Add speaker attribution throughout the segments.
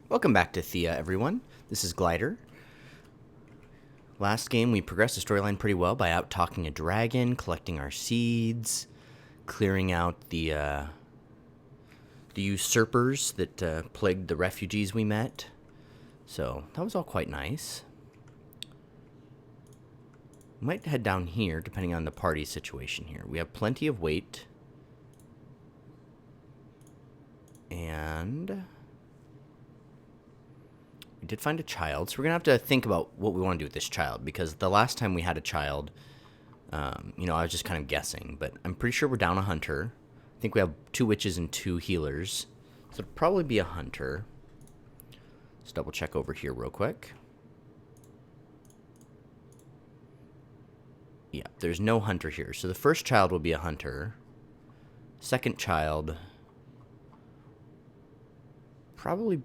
Speaker 1: Welcome back to Thea, everyone. This is Glider. Last game, we progressed the storyline pretty well by out-talking a dragon, collecting our seeds, clearing out the usurpers that plagued the refugees we met. So, that was all quite nice. We might head down here, depending on the party situation here. We have plenty of weight. And we did find a child, so we're going to have to think about what we want to do with this child, because the last time we had a child, I was just kind of guessing, but I'm pretty sure we're down a hunter. I think we have 2 witches and 2 healers, so it'll probably be a hunter. Let's double check over here real quick. Yeah, there's no hunter here, so the first child will be a hunter. Second child probably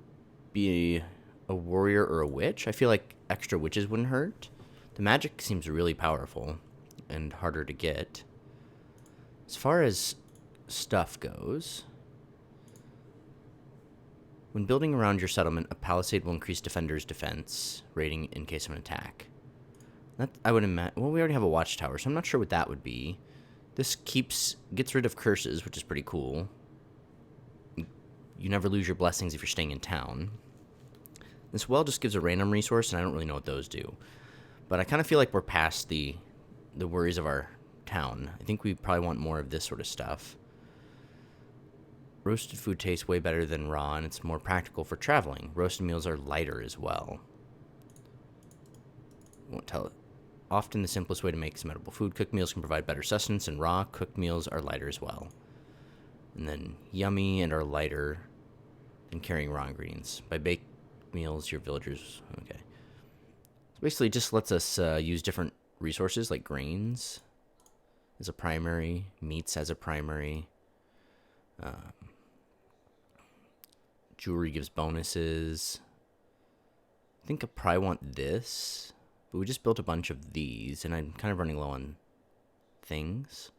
Speaker 1: be a warrior or a witch. I feel like extra witches wouldn't hurt. The magic seems really powerful and harder to get. As far as stuff goes, when building around your settlement, a palisade will increase defenders' defense rating in case of an attack. That, I would imagine. Well, we already have a watchtower, so I'm not sure what that would be. This gets rid of curses, which is pretty cool. You never lose your blessings if you're staying in town. This well just gives a random resource, and I don't really know what those do. But I kind of feel like we're past the worries of our town. I think we probably want more of this sort of stuff. Roasted food tastes way better than raw, and it's more practical for traveling. Roasted meals are lighter as well. Won't tell it. Often the simplest way to make some edible food. Cooked meals can provide better sustenance, and raw cooked meals are lighter as well. And then yummy and are lighter than carrying raw ingredients. By baked meals, your villagers... Okay. So basically it just lets us use different resources like grains as a primary, meats as a primary. Jewelry gives bonuses. I think I probably want this, but we just built a bunch of these, and I'm kind of running low on things.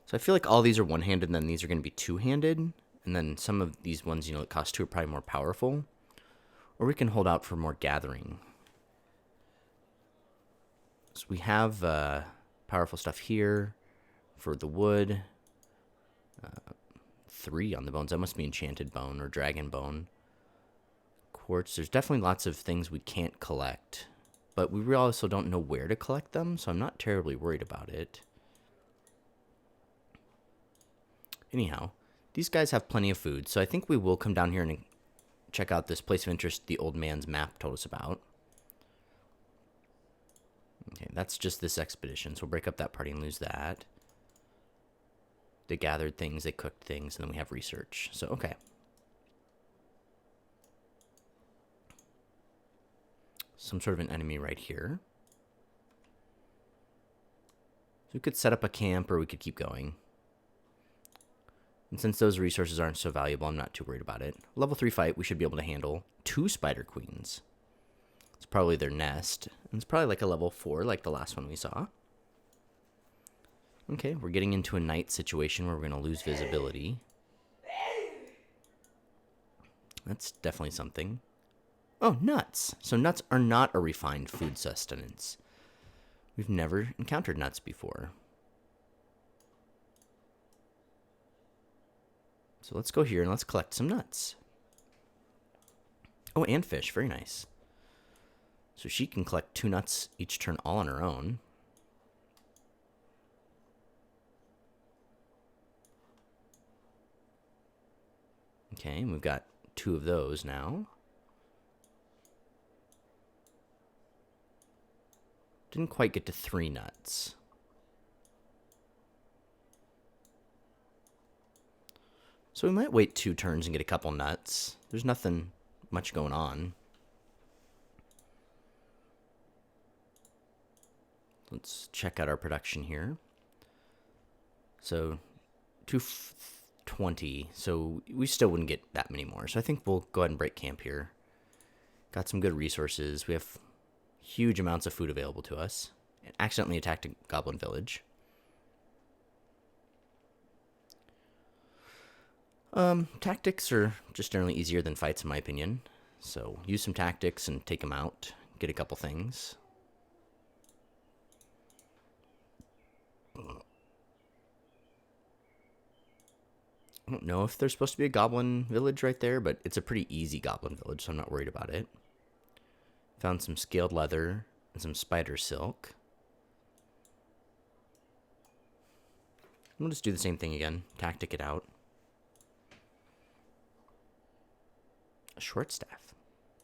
Speaker 1: So I feel like all these are one-handed, and then these are going to be two-handed, and then some of these ones, that cost 2 are probably more powerful. Or we can hold out for more gathering. So we have powerful stuff here for the wood. 3 on the bones. That must be enchanted bone or dragon bone. Quartz. There's definitely lots of things we can't collect. But we also don't know where to collect them, so I'm not terribly worried about it. Anyhow, these guys have plenty of food, so I think we will come down here and check out this place of interest the old man's map told us about. Okay, that's just this expedition, so we'll break up that party and lose that. They gathered things, they cooked things, and then we have research. So, okay. Some sort of an enemy right here. So we could set up a camp, or we could keep going. And since those resources aren't so valuable, I'm not too worried about it. Level 3 fight, we should be able to handle 2 spider queens. It's probably their nest. And it's probably like a level 4, like the last one we saw. Okay, we're getting into a night situation where we're going to lose visibility. That's definitely something. Oh, nuts. So nuts are not a refined food sustenance. We've never encountered nuts before. So let's go here and let's collect some nuts. Oh, and fish. Very nice. So she can collect 2 nuts each turn all on her own. Okay, and we've got 2 of those now. Didn't quite get to 3 nuts. So we might wait 2 turns and get a couple nuts. There's nothing much going on. Let's check out our production here. So 220. So we still wouldn't get that many more. So I think we'll go ahead and break camp here. Got some good resources. We have huge amounts of food available to us. And accidentally attacked a goblin village. Tactics are just generally easier than fights, in my opinion. So use some tactics and take them out. Get a couple things. I don't know if there's supposed to be a goblin village right there, but it's a pretty easy goblin village, so I'm not worried about it. Found some scaled leather and some spider silk. We'll just do the same thing again. Tactic it out. A short staff.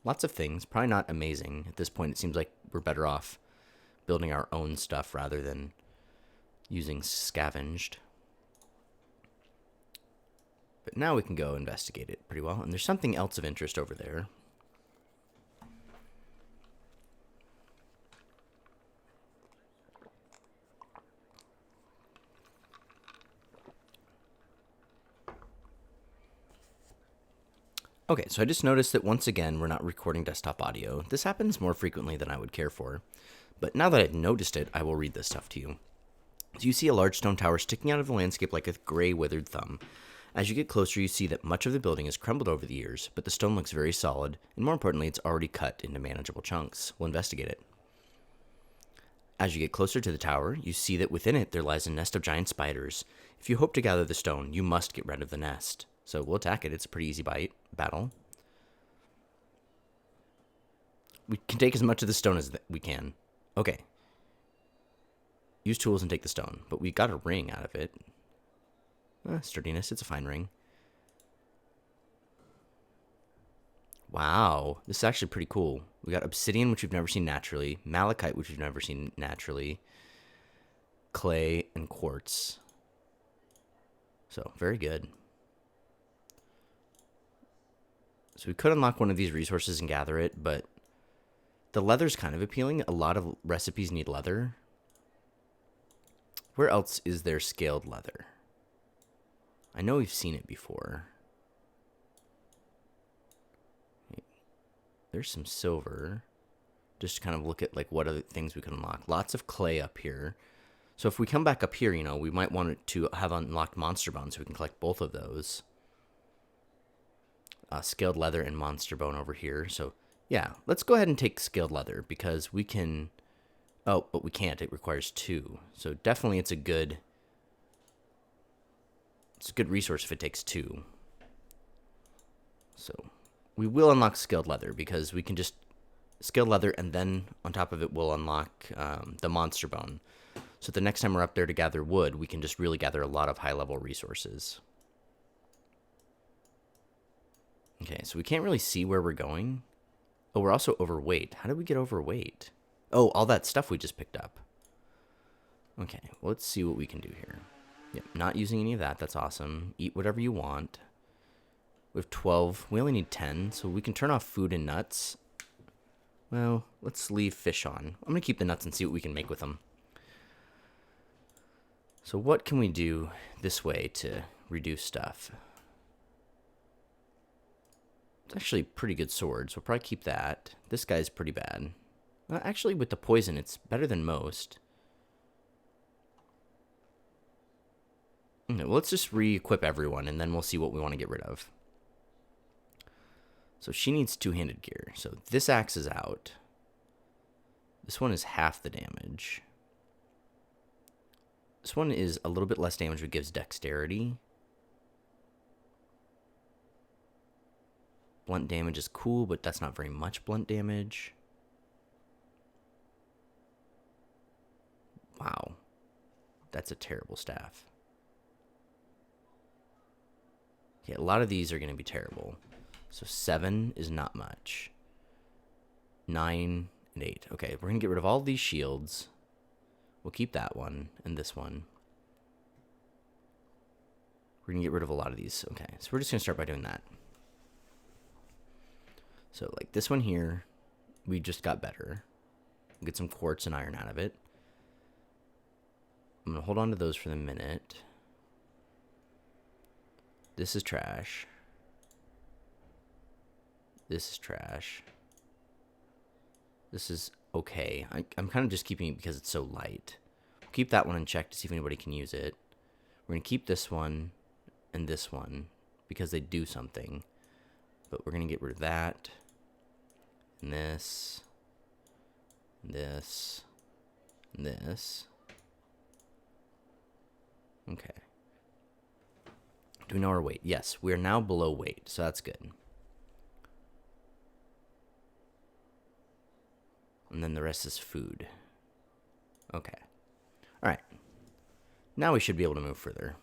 Speaker 1: Lots of things. Probably not amazing. At this point, it seems like we're better off building our own stuff rather than using scavenged. But now we can go investigate it pretty well. And there's something else of interest over there. Okay, so I just noticed that once again, we're not recording desktop audio. This happens more frequently than I would care for. But now that I've noticed it, I will read this stuff to you. So you see a large stone tower sticking out of the landscape like a gray, withered thumb. As you get closer, you see that much of the building has crumbled over the years, but the stone looks very solid, and more importantly, it's already cut into manageable chunks. We'll investigate it. As you get closer to the tower, you see that within it there lies a nest of giant spiders. If you hope to gather the stone, you must get rid of the nest. So we'll attack it. It's a pretty easy battle. We can take as much of the stone as we can. Okay. Use tools and take the stone, but we got a ring out of it. Sturdiness, it's a fine ring. Wow, this is actually pretty cool. We got obsidian, which we've never seen naturally, malachite, which we've never seen naturally, clay, and quartz. So, very good. So we could unlock one of these resources and gather it, but the leather's kind of appealing. A lot of recipes need leather. Where else is there scaled leather? I know we've seen it before. There's some silver. Just to kind of look at like what other things we can unlock. Lots of clay up here. So if we come back up here, you know, we might want it to have unlocked monster bones so we can collect both of those. Scaled leather and monster bone over here. So yeah, let's go ahead and take scaled leather because we can... Oh, but we can't. It requires 2. So definitely it's a good resource if it takes 2. So we will unlock scaled leather because we can just scaled leather and then on top of it we'll unlock the monster bone. So the next time we're up there to gather wood, we can just really gather a lot of high-level resources. Okay, so we can't really see where we're going. Oh, we're also overweight. How did we get overweight? Oh, all that stuff we just picked up. Okay, well, let's see what we can do here. Yep, not using any of that. That's awesome. Eat whatever you want. We have 12. We only need 10, so we can turn off food and nuts. Well, let's leave fish on. I'm going to keep the nuts and see what we can make with them. So what can we do this way to reduce stuff? It's actually pretty good swords. We'll probably keep that. This guy's pretty bad. Well, actually, with the poison, it's better than most. Okay, well, let's just re-equip everyone, and then we'll see what we want to get rid of. So she needs two-handed gear. So this axe is out. This one is half the damage. This one is a little bit less damage, but gives dexterity. Blunt damage is cool, but that's not very much blunt damage. Wow. That's a terrible staff. Okay, a lot of these are going to be terrible. So 7 is not much. 9 and 8. Okay, we're going to get rid of all these shields. We'll keep that one and this one. We're going to get rid of a lot of these. Okay, so we're just going to start by doing that. So like this one here, we just got better. We'll get some quartz and iron out of it. I'm going to hold on to those for the minute. This is trash. This is trash. This is okay. I'm kind of just keeping it because it's so light. We'll keep that one in check to see if anybody can use it. We're going to keep this one and this one. because they do something. But we're going to get rid of that. And this. And this. And this. Okay. Do we know our weight? Yes, we are now below weight, so that's good. And then the rest is food. Okay. All right. Now we should be able to move further.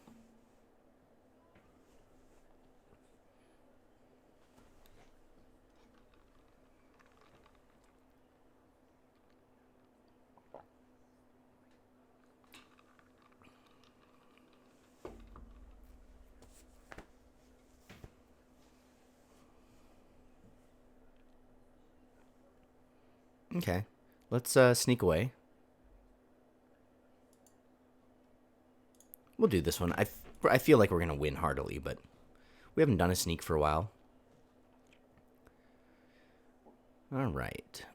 Speaker 1: Okay. Let's sneak away. We'll do this one. I feel like we're going to win heartily, but we haven't done a sneak for a while. All right.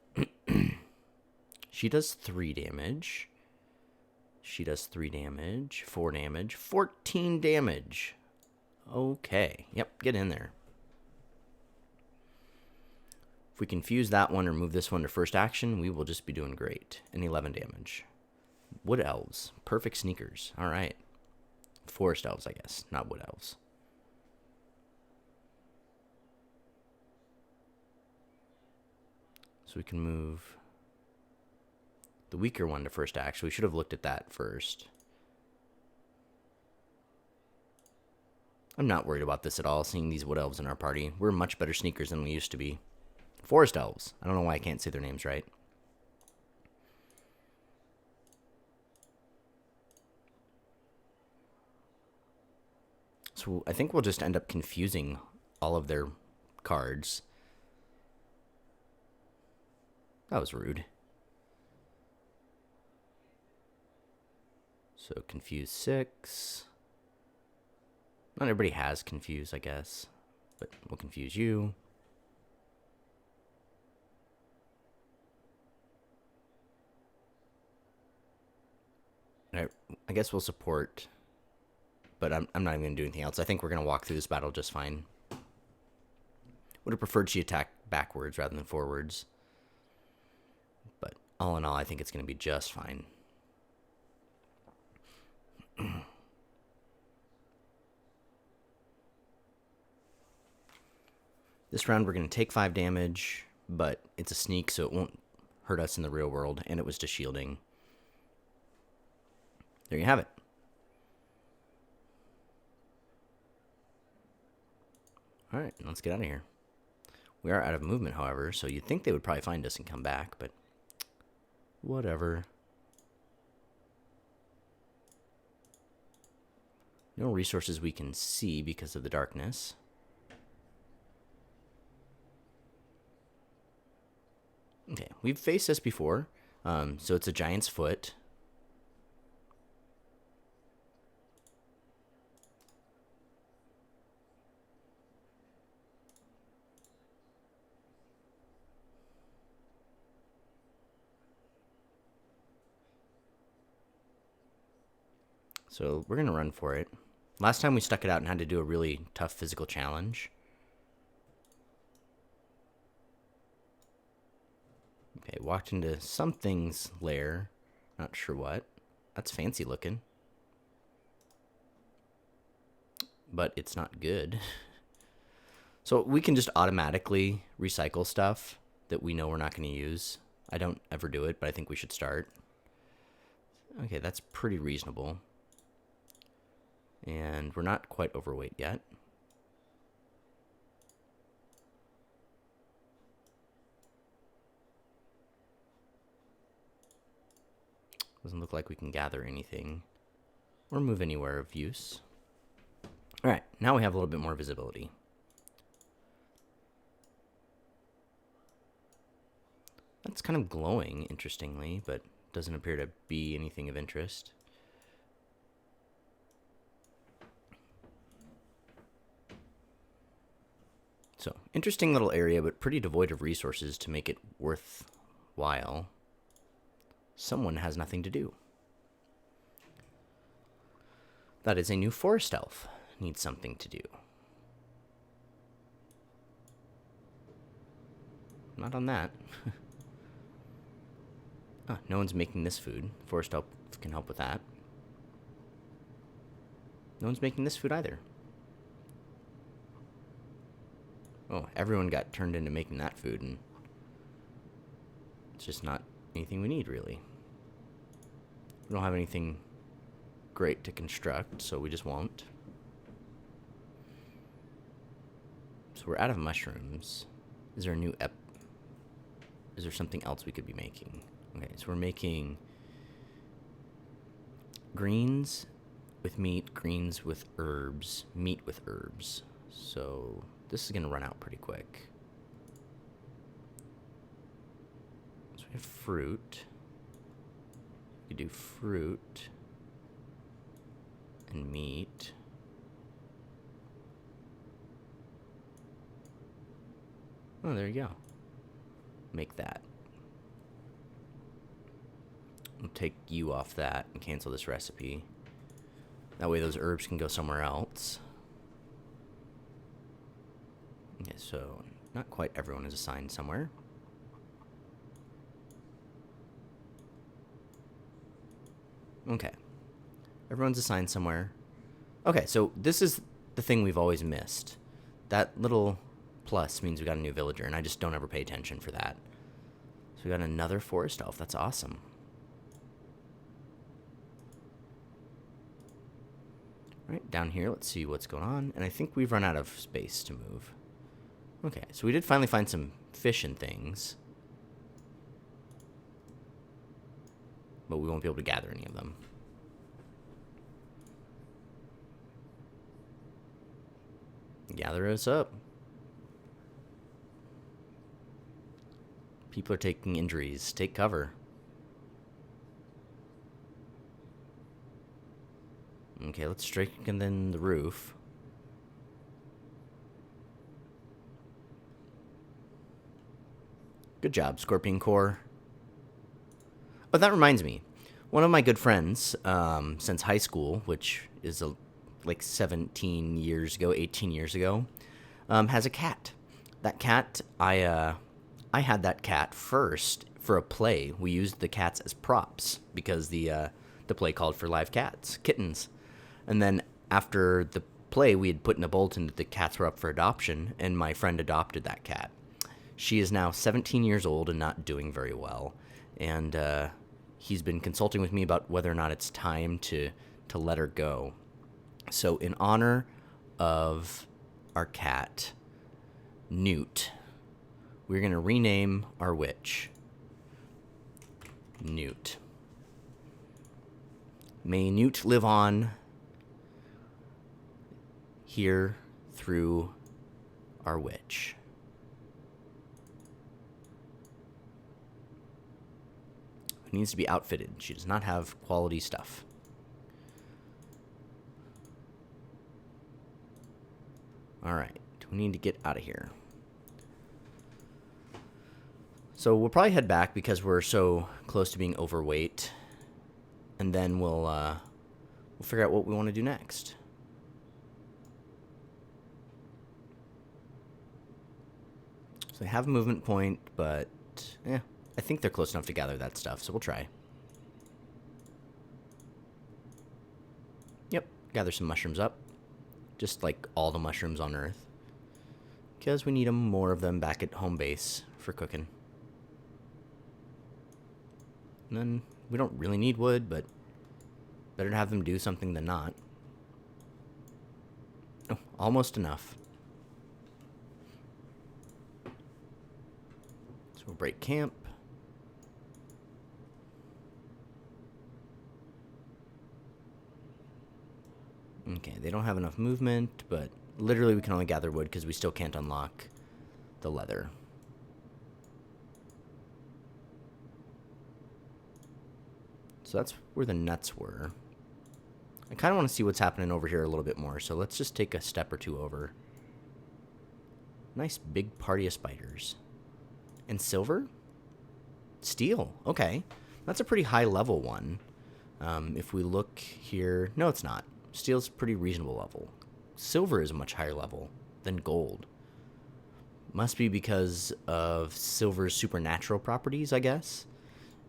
Speaker 1: She does 3 damage. She does 3 damage, 4 damage, 14 damage. Okay. Yep, get in there. If we confuse that one or move this one to first action, we will just be doing great. And 11 damage. Wood elves. Perfect sneakers. All right. Forest elves, I guess. Not wood elves. So we can move the weaker one to first action. We should have looked at that first. I'm not worried about this at all, seeing these wood elves in our party. We're much better sneakers than we used to be. Forest elves. I don't know why I can't say their names right. So I think we'll just end up confusing all of their cards. That was rude. So confuse 6. Not everybody has confuse, I guess. But we'll confuse you. I guess we'll support, but I'm not even going to do anything else. I think we're going to walk through this battle just fine. Would have preferred she attack backwards rather than forwards. But all in all, I think it's going to be just fine. This round we're going to take 5 damage, but it's a sneak, so it won't hurt us in the real world, and it was just shielding. There you have it. All right, let's get out of here. We are out of movement, however, so you'd think they would probably find us and come back, but whatever. No resources we can see because of the darkness. Okay, we've faced this before. So it's a giant's foot. So we're going to run for it. Last time we stuck it out and had to do a really tough physical challenge. Okay, walked into something's lair. Not sure what. That's fancy looking. But it's not good. So we can just automatically recycle stuff that we know we're not going to use. I don't ever do it, but I think we should start. Okay, that's pretty reasonable. And we're not quite overweight yet. Doesn't look like we can gather anything or move anywhere of use. All right, now we have a little bit more visibility. That's kind of glowing, interestingly, but doesn't appear to be anything of interest. So, interesting little area, but pretty devoid of resources to make it worthwhile. Someone has nothing to do. That is a new forest elf. Needs something to do. not on that. Oh, no one's making this food. Forest help can help with that. No one's making this food either. Oh, everyone got turned into making that food, and it's just not anything we need, really. We don't have anything great to construct, so we just won't. So we're out of mushrooms. Is there a new Is there something else we could be making? Okay, so we're making greens with meat, greens with herbs, meat with herbs. So this is going to run out pretty quick. So we have fruit. We could do fruit and meat. Oh, there you go. Make that. We'll take you off that and cancel this recipe. That way those herbs can go somewhere else. Okay, so not quite everyone is assigned somewhere. Okay. Everyone's assigned somewhere. Okay, so this is the thing we've always missed. That little plus means we got a new villager, and I just don't ever pay attention for that. So we got another forest elf. That's awesome. All right, down here, let's see what's going on. And I think we've run out of space to move. Okay, so we did finally find some fish and things. But we won't be able to gather any of them. Gather us up. People are taking injuries. Take cover. Okay, let's strengthen then the roof. Good job, Scorpion Core. Oh, that reminds me. One of my good friends since high school, which is like 17 years ago, 18 years ago, has a cat. That cat, I had that cat first for a play. We used the cats as props because the play called for live cats, kittens. And then after the play, we had put in a bulletin that the cats were up for adoption, and my friend adopted that cat. She is now 17 years old and not doing very well. And he's been consulting with me about whether or not it's time to let her go. So in honor of our cat, Newt, we're going to rename our witch Newt. May Newt live on here through our witch. Who needs to be outfitted. She does not have quality stuff. Alright, we need to get out of here. So we'll probably head back because we're so close to being overweight. And then we'll figure out what we want to do next. So they have a movement point, but I think they're close enough to gather that stuff, so we'll try. Yep, gather some mushrooms up. Just like all the mushrooms on Earth. Because we need more of them back at home base for cooking. And then we don't really need wood, but better to have them do something than not. Oh, almost enough. So we'll break camp. Okay, they don't have enough movement, but literally we can only gather wood because we still can't unlock the leather. So that's where the nuts were. I kind of want to see what's happening over here a little bit more, so let's just take a step or two over. Nice big party of spiders. And silver? Steel. Okay. That's a pretty high level one. If we look here... No, it's not. Steel's a pretty reasonable level. Silver is a much higher level than gold. Must be because of silver's supernatural properties, I guess.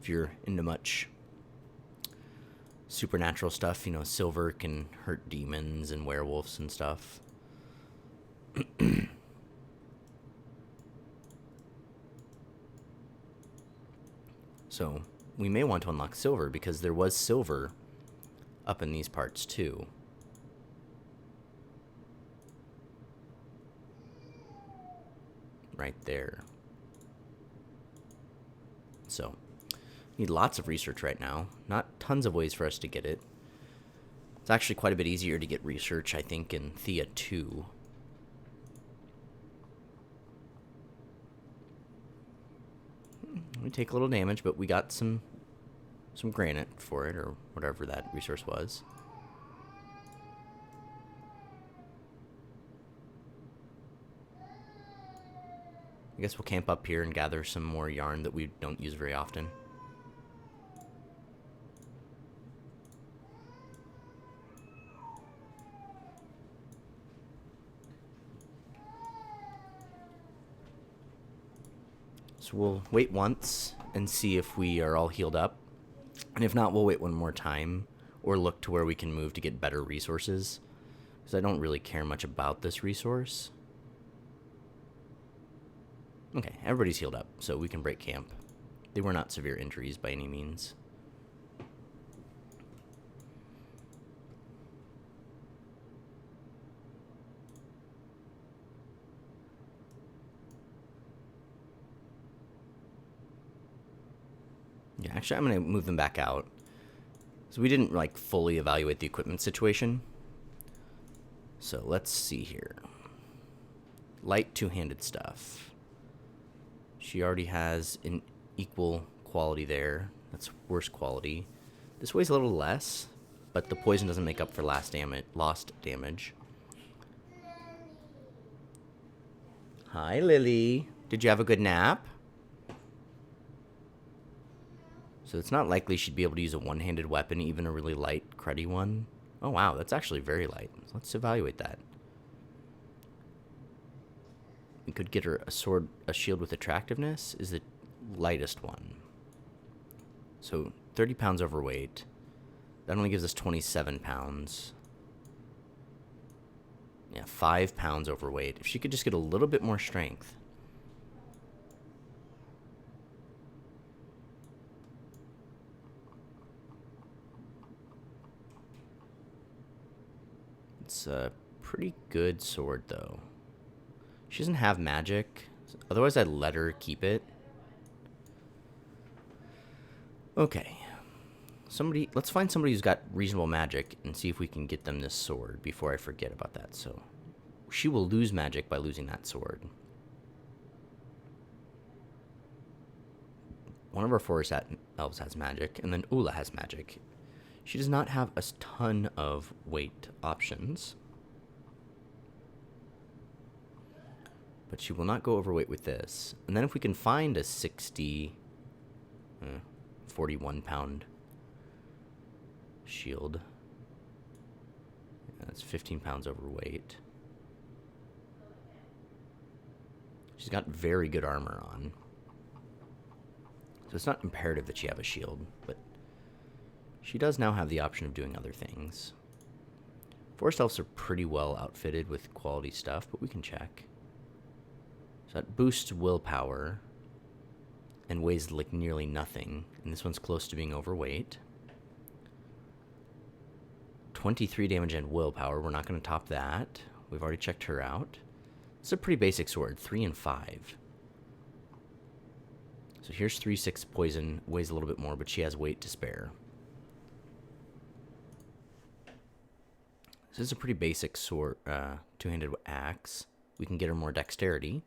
Speaker 1: If you're into much supernatural stuff, you know, silver can hurt demons and werewolves and stuff. So we may want to unlock silver because there was silver up in these parts too. Right there. So, need lots of research right now. Not tons of ways for us to get it. It's actually quite a bit easier to get research, I think, in Thea 2. We take a little damage, but we got some granite for it, or whatever that resource was. I guess we'll camp up here and gather some more yarn that we don't use very often. So we'll wait once and see if we are all healed up. And if not, we'll wait one more time or look to where we can move to get better resources. Because I don't really care much about this resource. Okay, everybody's healed up, so we can break camp. They were not severe injuries by any means. Yeah, actually, I'm going to move them back out. So we didn't, like, fully evaluate the equipment situation. So let's see here. Light two-handed stuff. She already has an equal quality there. That's worse quality. This weighs a little less, but the poison doesn't make up for lost damage. Hi, Lily. Did you have a good nap? So it's not likely she'd be able to use a one-handed weapon, even a really light, cruddy one. Oh, wow, that's actually very light. Let's evaluate that. We could get her a shield with attractiveness is the lightest one. So 30 pounds overweight. That only gives us 27 pounds. Yeah, 5 pounds overweight. If she could just get a little bit more strength. It's a pretty good sword, though. She doesn't have magic. Otherwise, I'd let her keep it. Okay. Let's find somebody who's got reasonable magic and see if we can get them this sword before I forget about that. So, she will lose magic by losing that sword. One of our forest elves has magic, and then Ula has magic. She does not have a ton of weight options. But she will not go overweight with this. And then if we can find a 41 pound shield. Yeah, that's 15 pounds overweight. She's got very good armor on. So it's not imperative that she have a shield, but she does now have the option of doing other things. Forest elves are pretty well outfitted with quality stuff, but we can check. So that boosts willpower and weighs like nearly nothing. And this one's close to being overweight. 23 damage and willpower. We're not going to top that. We've already checked her out. It's a pretty basic sword, 3 and 5. So here's 3/6 poison, weighs a little bit more, but she has weight to spare. This is a pretty basic sword, two-handed axe. We can get her more dexterity.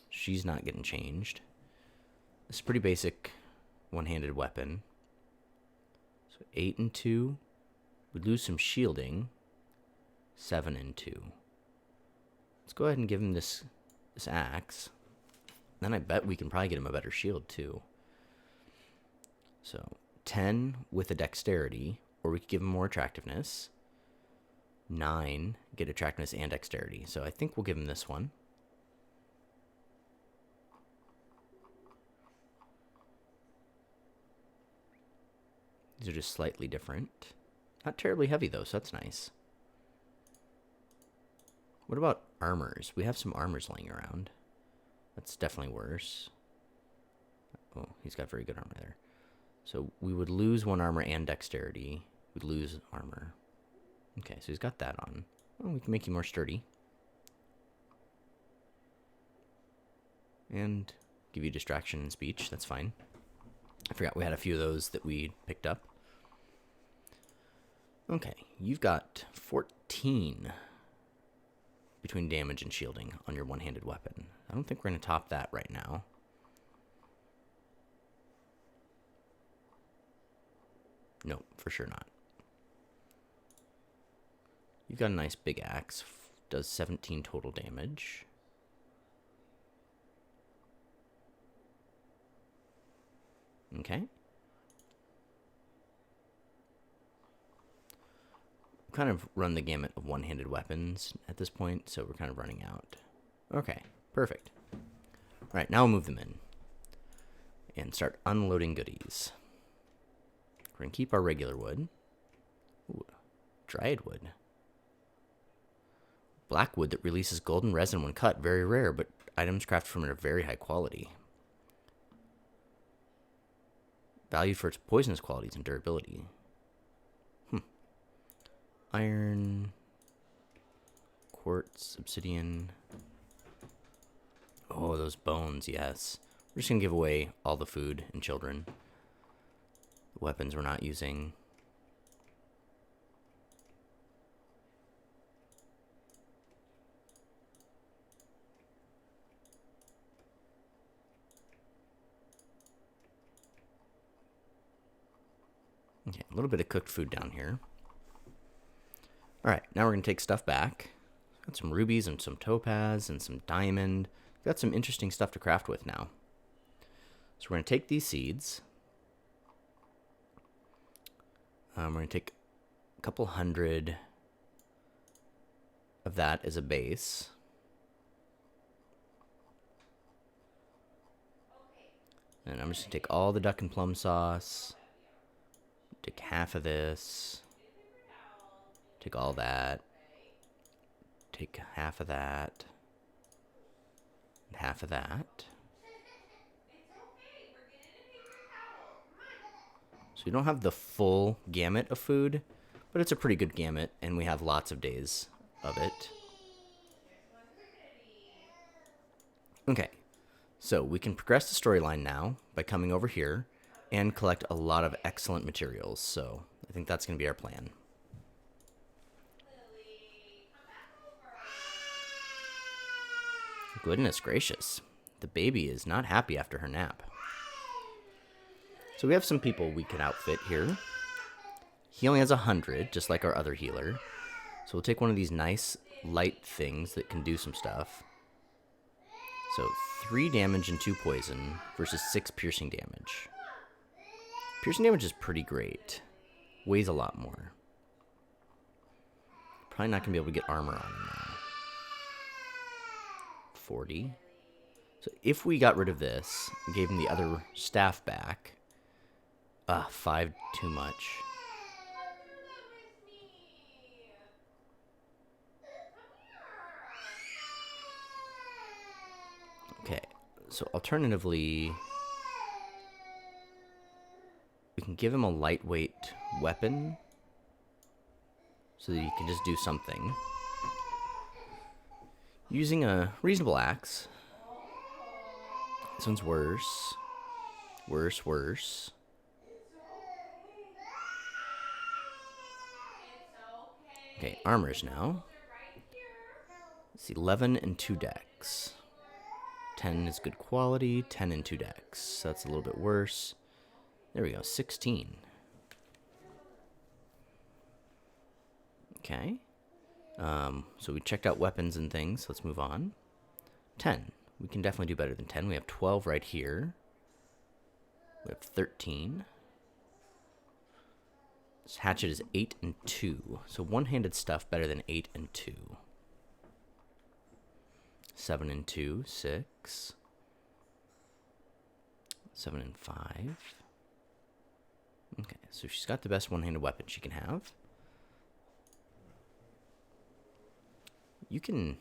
Speaker 1: She's not getting changed. This is a pretty basic one-handed weapon. So 8 and 2. We'd lose some shielding. 7 and 2. Let's go ahead and give him this axe. Then I bet we can probably get him a better shield too. So 10 with a dexterity, or we could give him more attractiveness. 9 get attractiveness and dexterity. So I think we'll give him this one. These are just slightly different. Not terribly heavy, though, so that's nice. What about armors? We have some armors laying around. That's definitely worse. Oh, he's got very good armor there. So we would lose 1 armor and dexterity. We'd lose armor. Okay, so he's got that on. Well, we can make you more sturdy. And give you distraction and speech. That's fine. I forgot we had a few of those that we picked up. Okay, you've got 14 between damage and shielding on your one-handed weapon. I don't think we're going to top that right now. Nope, for sure not. You've got a nice big axe. Does 17 total damage. Okay. Kind of run the gamut of one-handed weapons at this point, so we're kind of running out. Okay, perfect. All right, now we'll move them in and start unloading goodies. We're going to keep our regular wood. Ooh, dried wood. Black wood that releases golden resin when cut. Very rare, but items crafted from it are very high quality. Valued for its poisonous qualities and durability. Iron, quartz, obsidian. Oh, those bones, yes. We're just going to give away all the food and children. The weapons we're not using. Okay, a little bit of cooked food down here. All right, now we're going to take stuff back. Got some rubies and some topaz and some diamond. Got some interesting stuff to craft with now. So we're going to take these seeds. We're going to take a couple hundred of that as a base. And I'm just going to take all the duck and plum sauce. Take half of this. Take all that. Take half of that. And half of that. So we don't have the full gamut of food, but it's a pretty good gamut, and we have lots of days of it. Okay, so we can progress the storyline now by coming over here and collect a lot of excellent materials. So I think that's going to be our plan. Goodness gracious. The baby is not happy after her nap. So we have some people we can outfit here. He only has 100, just like our other healer. So we'll take one of these nice light things that can do some stuff. So 3 damage and 2 poison versus 6 piercing damage. Piercing damage is pretty great. Weighs a lot more. Probably not going to be able to get armor on him now. 40. So if we got rid of this and gave him the other staff back, 5 too much. Okay, so alternatively, we can give him a lightweight weapon so that he can just do something. Using a reasonable axe. This one's worse. Worse. Okay, armors now. It's 11 and 2 dex. 10 is good quality, 10 and 2 dex. That's a little bit worse. There we go, 16. Okay. So we checked out weapons and things. Let's move on. 10. We can definitely do better than 10. We have 12 right here. We have 13. This hatchet is 8 and 2. So one-handed stuff better than 8 and 2. 7 and 2, 6. 7 and 5. Okay, so she's got the best one-handed weapon she can have. You can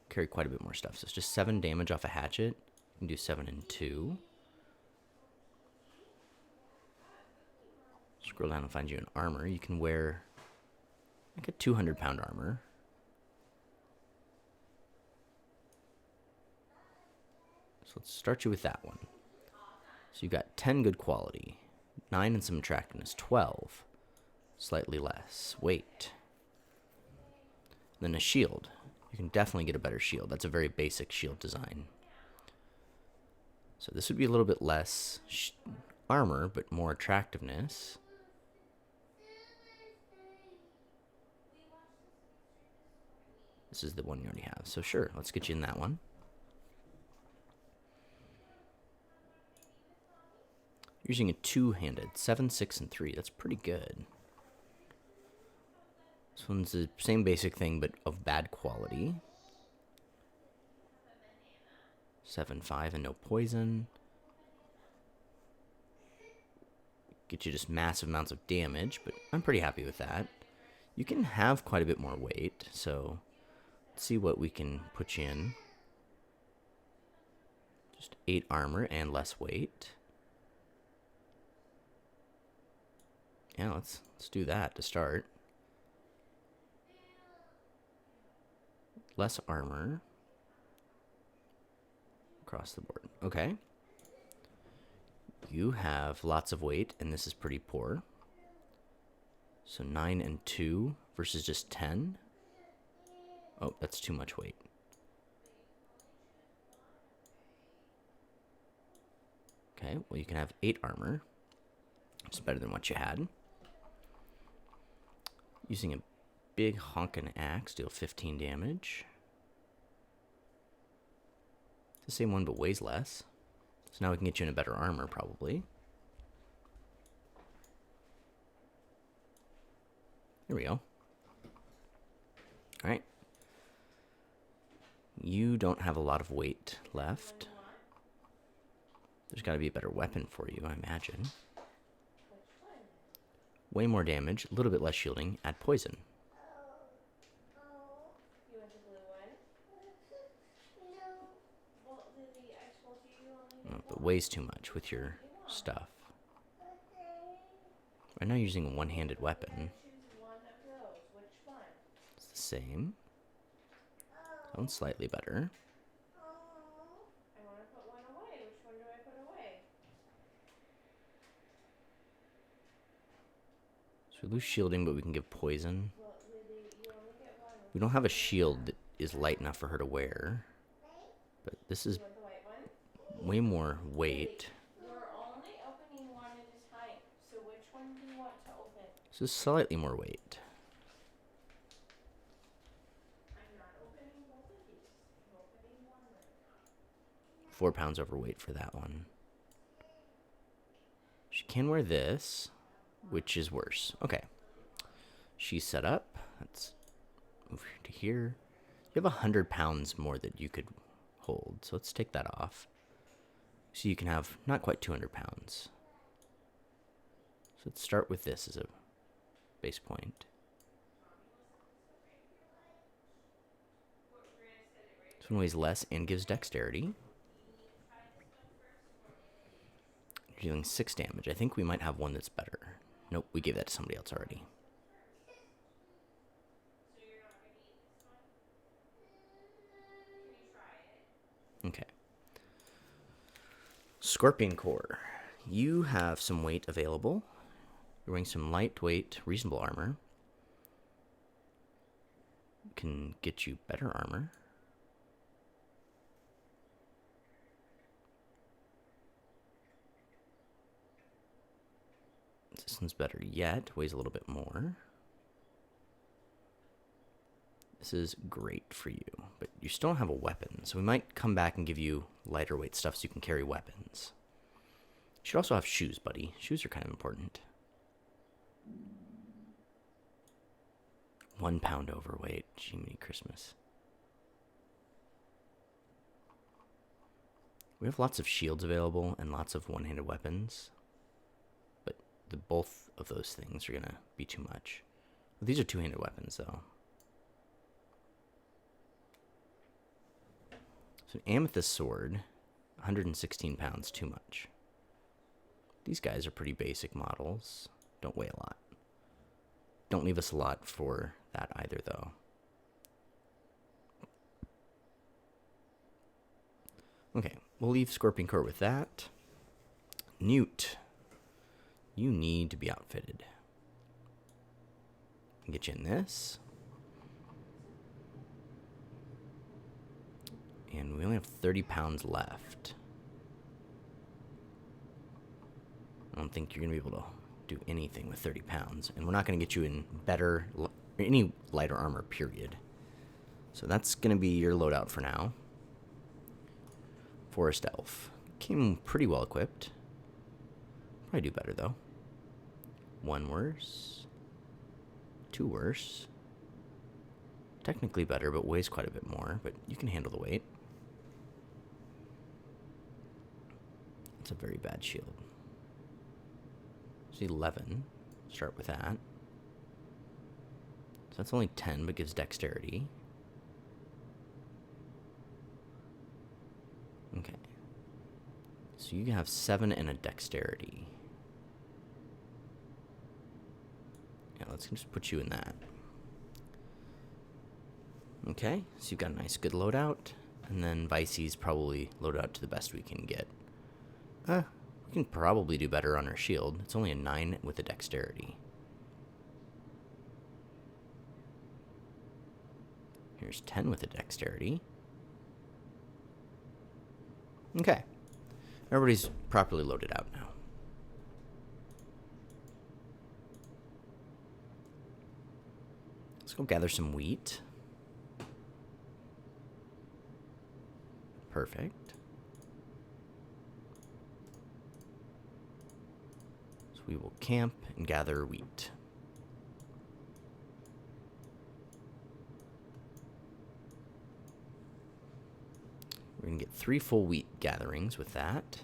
Speaker 1: carry quite a bit more stuff. So it's just 7 damage off a hatchet. You can do 7 and 2. Scroll down and find you an armor. You can wear like a 200-pound armor. So let's start you with that one. So you've got 10 good quality, 9 and some attractiveness, 12, slightly less weight. Then a shield. You can definitely get a better shield. That's a very basic shield design. So this would be a little bit less armor, but more attractiveness. This is the one you already have. So sure, let's get you in that one. Using a two-handed, 7, 6, and 3. That's pretty good. This one's the same basic thing, but of bad quality. 7, 5, and no poison. Get you just massive amounts of damage, but I'm pretty happy with that. You can have quite a bit more weight, so let's see what we can put you in. Just 8 armor and less weight. Yeah, let's do that to start. Less armor. Across the board. Okay. You have lots of weight, and this is pretty poor. So 9 and 2 versus just 10. Oh, that's too much weight. Okay, well you can have 8 armor. It's better than what you had. Using a big honkin' axe, deal 15 damage. It's the same one, but weighs less. So now we can get you in a better armor, probably. Here we go. Alright. You don't have a lot of weight left. There's got to be a better weapon for you, I imagine. Way more damage, a little bit less shielding, add poison.
Speaker 2: You want the blue one? No. Well, Lily, I told you you only
Speaker 1: Oh, but weighs too much with your stuff. Right now you're using a one-handed weapon.
Speaker 2: Choose one of those. Which one?
Speaker 1: It's the same. That one's slightly better.
Speaker 2: I want to put one away. Which one do I put away?
Speaker 1: So we lose shielding, but we can give poison.
Speaker 2: Well, Lily, you only get one.
Speaker 1: We don't have a shield that is light enough for her to wear. But this is
Speaker 2: You want the white one?
Speaker 1: way more weight.
Speaker 2: You're only opening one at a time. So which one do you want to open?
Speaker 1: So this is slightly more weight.
Speaker 2: I'm not opening both of these. I'm opening one right now.
Speaker 1: 4 pounds overweight for that one. She can wear this, which is worse. Okay. She's set up. Let's move to here. You have 100 pounds more that you could hold, so let's take that off. So you can have not quite 200 pounds. So let's start with this as a base point. This one weighs less and gives dexterity. You're dealing 6 damage. I think we might have one that's better. Nope, we gave that to somebody else already. Okay. Scorpion Core. You have some weight available. You're wearing some lightweight, reasonable armor. Can get you better armor. This one's better yet. Weighs a little bit more. This is great for you, but you still don't have a weapon, so we might come back and give you lighter weight stuff so you can carry weapons. You should also have shoes, buddy. Shoes are kind of important. 1 pound overweight. Jiminy Christmas. We have lots of shields available and lots of one-handed weapons. But both of those things are going to be too much. Well, these are two-handed weapons, though. So an amethyst sword, 116 pounds, too much. These guys are pretty basic models. Don't weigh a lot. Don't leave us a lot for that either, though. Okay, we'll leave Scorpion Core with that. Newt, you need to be outfitted. Get you in this. And we only have 30 pounds left. I don't think you're going to be able to do anything with 30 pounds. And we're not going to get you in any lighter armor, period. So that's going to be your loadout for now. Forest Elf. Came pretty well equipped. Probably do better, though. 1 worse. 2 worse. Technically better, but weighs quite a bit more. But you can handle the weight. It's a very bad shield. So 11. Start with that. So that's only 10, but gives dexterity. Okay. So you have 7 and a dexterity. Yeah, let's just put you in that. Okay, so you've got a nice good loadout. And then Vicey's probably loaded out to the best we can get. We can probably do better on her shield. It's only a 9 with a dexterity. Here's 10 with a dexterity. Okay. Everybody's properly loaded out now. Let's go gather some wheat. Perfect. So we will camp and gather wheat. We're going to get 3 full wheat gatherings with that.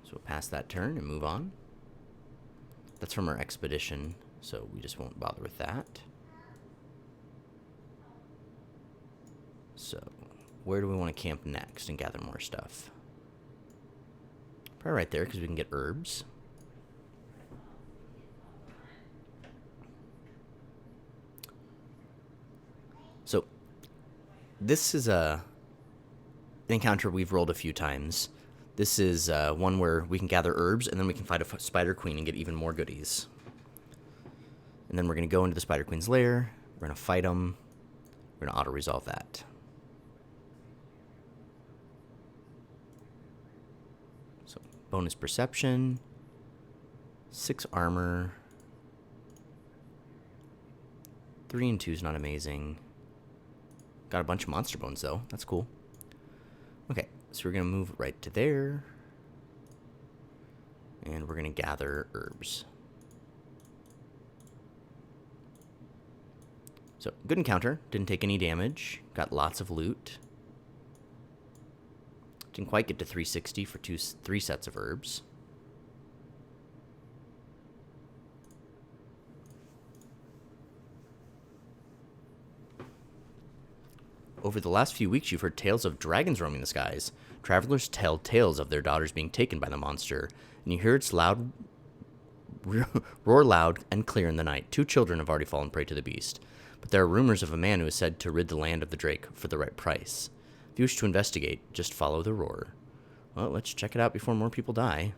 Speaker 1: So we'll pass that turn and move on. That's from our expedition, so we just won't bother with that. So, where do we want to camp next and gather more stuff? Probably right there, because we can get herbs. So, this is an encounter we've rolled a few times. This is one where we can gather herbs, and then we can fight a spider queen and get even more goodies. And then we're going to go into the spider queen's lair. We're going to fight them. We're going to auto-resolve that. So, bonus perception. 6 armor. 3 and 2 is not amazing. Got a bunch of monster bones, though. That's cool. Okay. So we're going to move right to there. And we're going to gather herbs. So, good encounter. Didn't take any damage. Got lots of loot. Didn't quite get to 360 for 3 sets of herbs. Over the last few weeks, you've heard tales of dragons roaming the skies. Travelers tell tales of their daughters being taken by the monster, and you hear its loud roar loud and clear in the night. 2 children have already fallen prey to the beast, but there are rumors of a man who is said to rid the land of the drake for the right price. If you wish to investigate, just follow the roar. Well, let's check it out before more people die.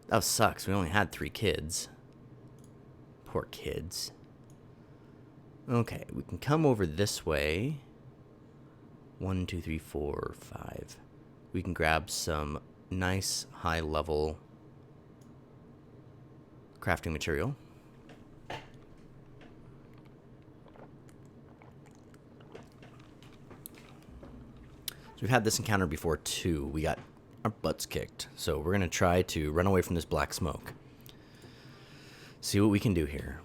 Speaker 1: That sucks. We only had 3 kids. Poor kids. Okay, we can come over this way. 1, 2, 3, 4, 5. We can grab some nice high-level crafting material. So we've had this encounter before too. We got our butts kicked. So we're going to try to run away from this black smoke. See what we can do here.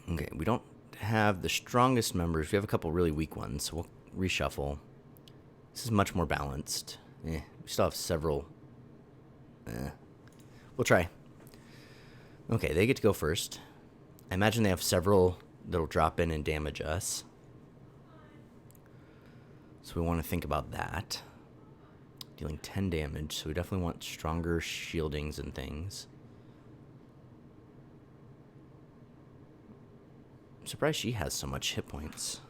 Speaker 1: Okay, we don't have the strongest members. We have a couple really weak ones, so we'll reshuffle. This is much more balanced. We still have several. We'll try. Okay, they get to go first. I imagine they have several that'll drop in and damage us. So we want to think about that. Dealing 10 damage, so we definitely want stronger shieldings and things. I'm surprised she has so much hit points.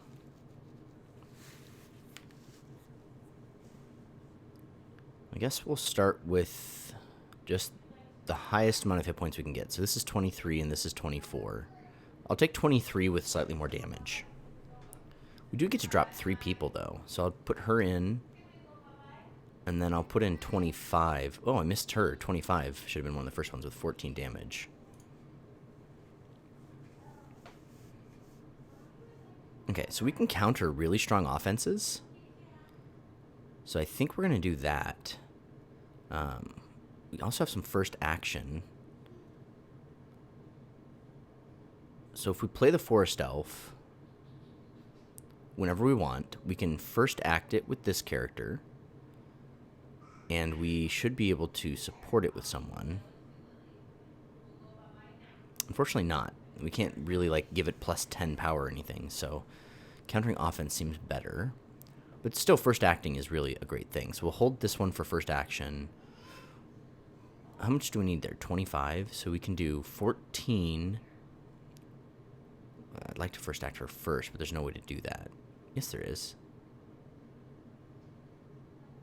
Speaker 1: I guess we'll start with just the highest amount of hit points we can get. So this is 23 and this is 24. I'll take 23 with slightly more damage. We do get to drop 3 people though. So I'll put her in. And then I'll put in 25. Oh, I missed her. 25 should have been one of the first ones with 14 damage. Okay, so we can counter really strong offenses. So I think we're going to do that. We also have some first action. So if we play the Forest Elf, whenever we want, we can first act it with this character. And we should be able to support it with someone. Unfortunately not. We can't really like give it plus 10 power or anything, so countering offense seems better. But still, first acting is really a great thing. So we'll hold this one for first action. How much do we need there? 25? So we can do 14. I'd like to first act her first, but there's no way to do that. Yes, there is.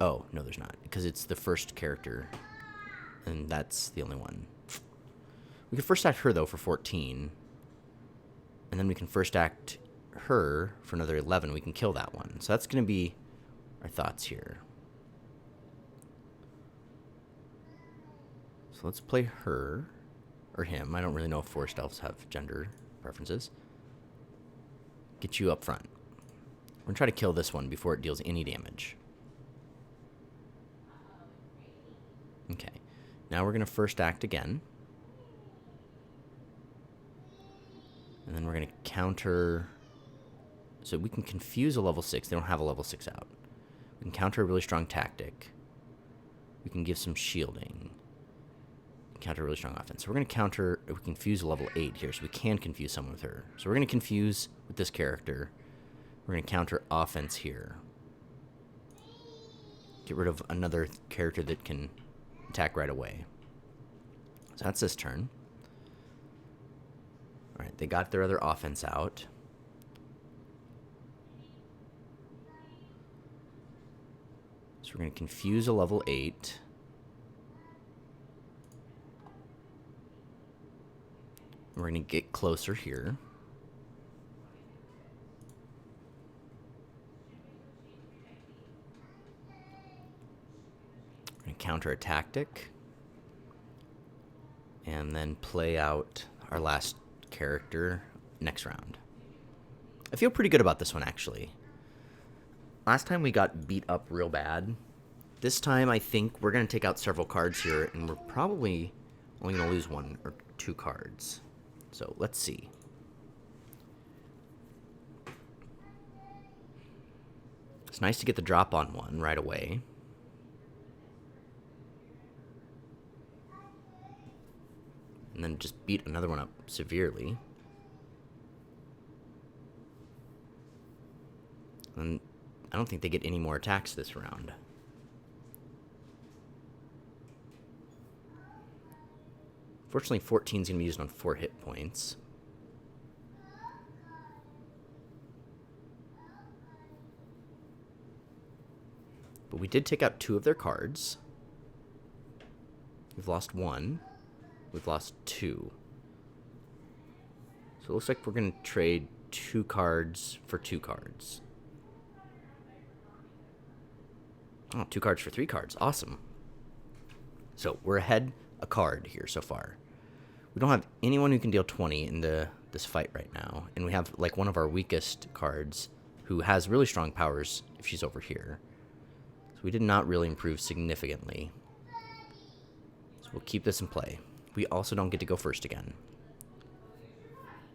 Speaker 1: Oh, no, there's not. Because it's the first character. And that's the only one. We can first act her, though, for 14. And then we can first act her for another 11. We can kill that one. So that's going to be our thoughts here. So let's play her. Or him. I don't really know if forest elves have gender preferences. Get you up front. We're going to try to kill this one before it deals any damage. Okay. Now we're going to first act again. And then we're going to counter. So we can confuse a level 6. They don't have a level 6 out. We can counter a really strong tactic. We can give some shielding. Counter a really strong offense. So we're going to counter. We can confuse a level 8 here. So we can confuse someone with her. So we're going to confuse with this character. We're going to counter offense here. Get rid of another character that can attack right away. So that's this turn. Alright, they got their other offense out. So we're going to confuse a level 8. We're going to get closer here. We're going to counter a tactic. And then play out our last character next round. I feel pretty good about this one, actually. Last time we got beat up real bad. This time I think we're going to take out several cards here, and we're probably only going to lose 1 or 2 cards. So let's see. It's nice to get the drop on one right away. And then just beat another one up severely. And I don't think they get any more attacks this round. Fortunately, 14 is going to be used on 4 hit points. But we did take out 2 of their cards. We've lost 1. We've lost 2. So it looks like we're going to trade 2 cards for 2 cards. Oh, 2 cards for 3 cards. Awesome. So we're ahead a card here so far. We don't have anyone who can deal 20 in this fight right now. And we have like one of our weakest cards who has really strong powers if she's over here. So we did not really improve significantly. So we'll keep this in play. We also don't get to go first again.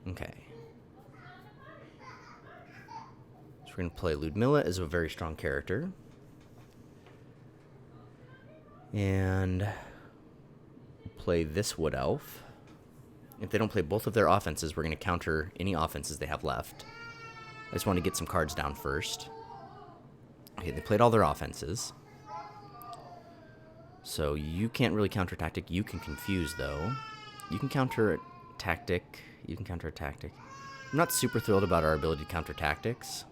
Speaker 1: Okay. So we're going to play Ludmilla as a very strong character. And play this Wood Elf. If they don't play both of their offenses, we're going to counter any offenses they have left. I just want to get some cards down first. Okay, they played all their offenses. So you can't really counter tactic. You can confuse, though. You can counter a tactic. You can counter a tactic. I'm not super thrilled about our ability to counter tactics.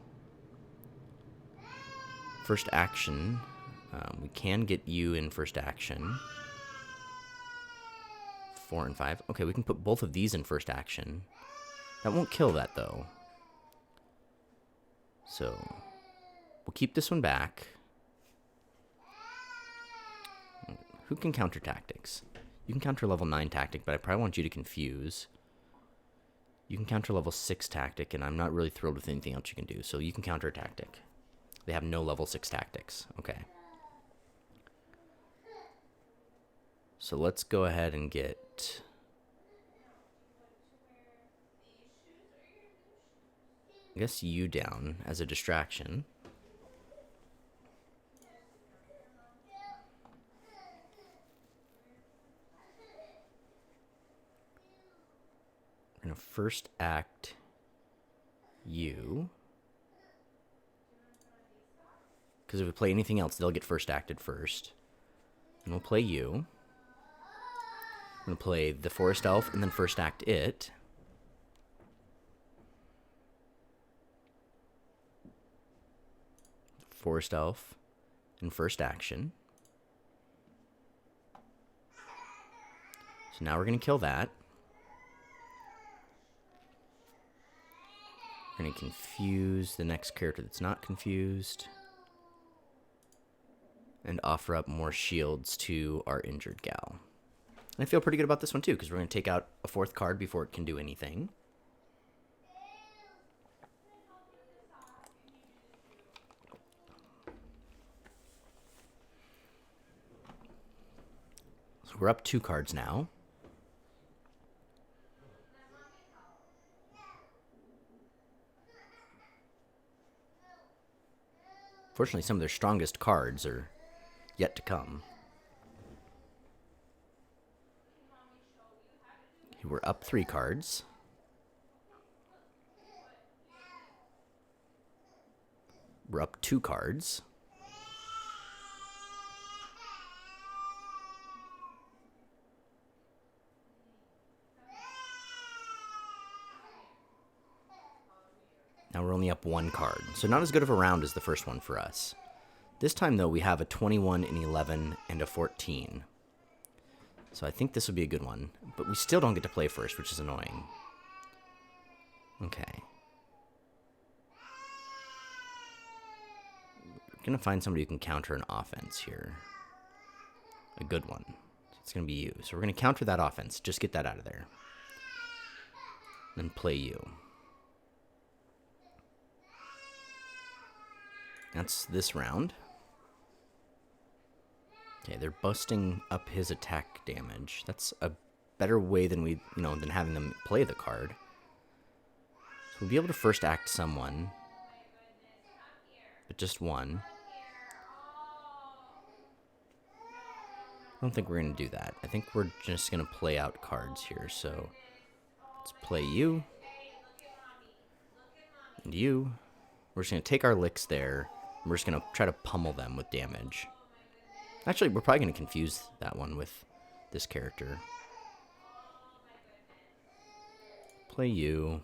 Speaker 1: First action. We can get you in first action. 4 and 5. Okay, we can put both of these in first action. That won't kill that, though. So, we'll keep this one back. Who can counter tactics? You can counter level 9 tactic, but I probably want you to confuse. You can counter level 6 tactic, and I'm not really thrilled with anything else you can do. So you can counter tactic. They have no level 6 tactics. Okay. So let's go ahead and get... I guess you down as a distraction. We're going to first act you. Because if we play anything else, they'll get first acted first. And we'll play you. I'm going to play the Forest Elf and then first act it. Forest Elf and first action. So now we're going to kill that. We're going to confuse the next character that's not confused. And offer up more shields to our injured gal. And I feel pretty good about this one too, because we're going to take out a 4th card before it can do anything. So we're up 2 cards now. Fortunately, some of their strongest cards are yet to come. We're up 3 cards. We're up 2 cards. Now we're only up 1 card. So not as good of a round as the first one for us. This time, though, we have a 21, an 11, and a 14. So I think this would be a good one. But we still don't get to play first, which is annoying. Okay. We're going to find somebody who can counter an offense here. A good one. It's going to be you. So we're going to counter that offense. Just get that out of there. Then play you. That's this round. Okay, they're busting up his attack damage. That's a better way than than having them play the card. So we'll be able to first act someone, but just one. I don't think we're going to do that. I think we're just going to play out cards here. So let's play you and you. We're just going to take our licks there. And we're just going to try to pummel them with damage. Actually, we're probably going to confuse that one with this character. Play you.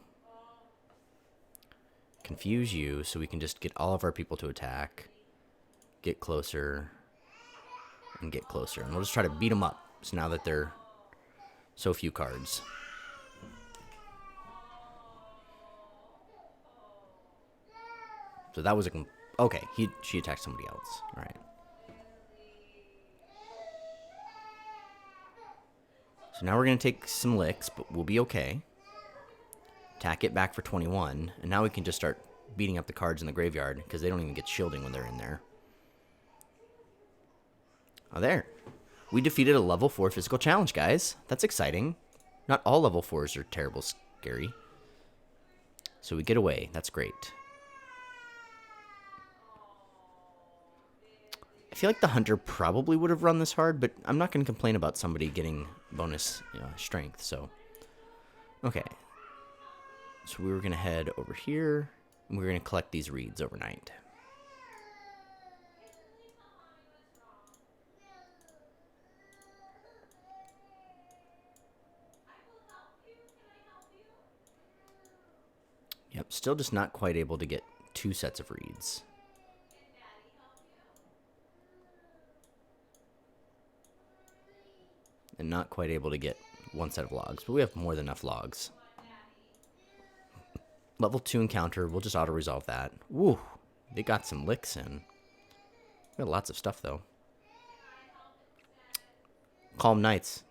Speaker 1: Confuse you so we can just get all of our people to attack. Get closer. And get closer. And we'll just try to beat them up. So now that they're so few cards. So that was a... Okay, she attacked somebody else. All right. So now we're going to take some licks, but we'll be okay. Attack it back for 21. And now we can just start beating up the cards in the graveyard because they don't even get shielding when they're in there. Oh, there. We defeated a level 4 physical challenge, guys. That's exciting. Not all level 4s are terrible scary. So we get away. That's great. I feel like the hunter probably would have run this hard, but I'm not going to complain about somebody getting bonus strength, so. Okay. So we were going to head over here, and we were going to collect these reeds overnight. Yep, still just not quite able to get 2 sets of reeds. And not quite able to get 1 set of logs, but we have more than enough logs. Level 2 encounter, we'll just auto-resolve that. Woo, they got some licks in. We got lots of stuff, though. Calm Nights,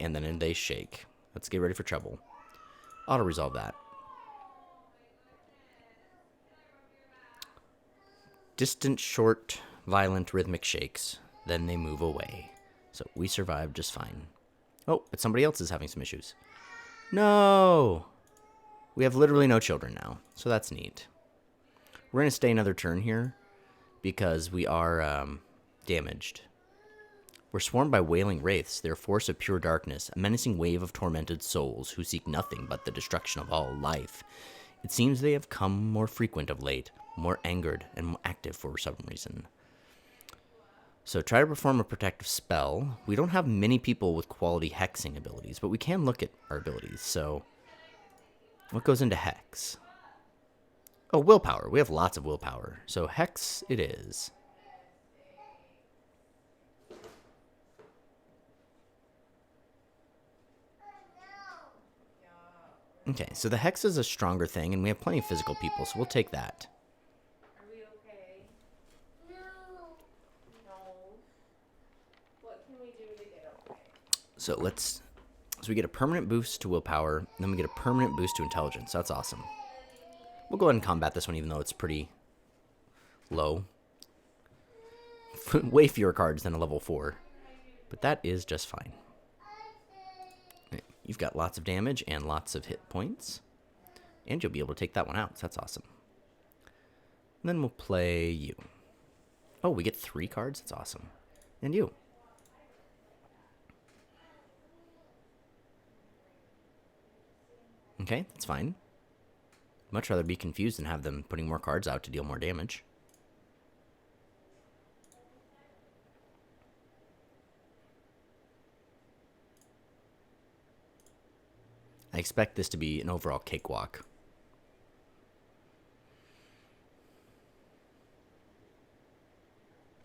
Speaker 1: and then they shake. Let's get ready for trouble. Auto-resolve that. Distant, short, violent, rhythmic shakes. Then they move away. So we survived just fine. Oh, but somebody else is having some issues. No! We have literally no children now, so that's neat. We're going to stay another turn here because we are damaged. We're swarmed by wailing wraiths. They're a force of pure darkness, a menacing wave of tormented souls who seek nothing but the destruction of all life. It seems they have come more frequent of late, more angered and more active for some reason. So try to perform a protective spell. We don't have many people with quality hexing abilities, but we can look at our abilities. So what goes into hex? Oh, willpower. We have lots of willpower. So hex it is. Okay, so the hex is a stronger thing, and we have plenty of physical people, so we'll take that.
Speaker 2: Are we okay? No. What can we do to get okay?
Speaker 1: So we get a permanent boost to willpower, and then we get a permanent boost to intelligence. That's awesome. We'll go ahead and combat this one, even though it's pretty low. Way fewer cards than a level 4, but that is just fine. You've got lots of damage and lots of hit points. And you'll be able to take that one out, so that's awesome. And then we'll play you. Oh, we get 3 cards? That's awesome. And you. Okay, that's fine. Much rather be confused than have them putting more cards out to deal more damage. I expect this to be an overall cakewalk.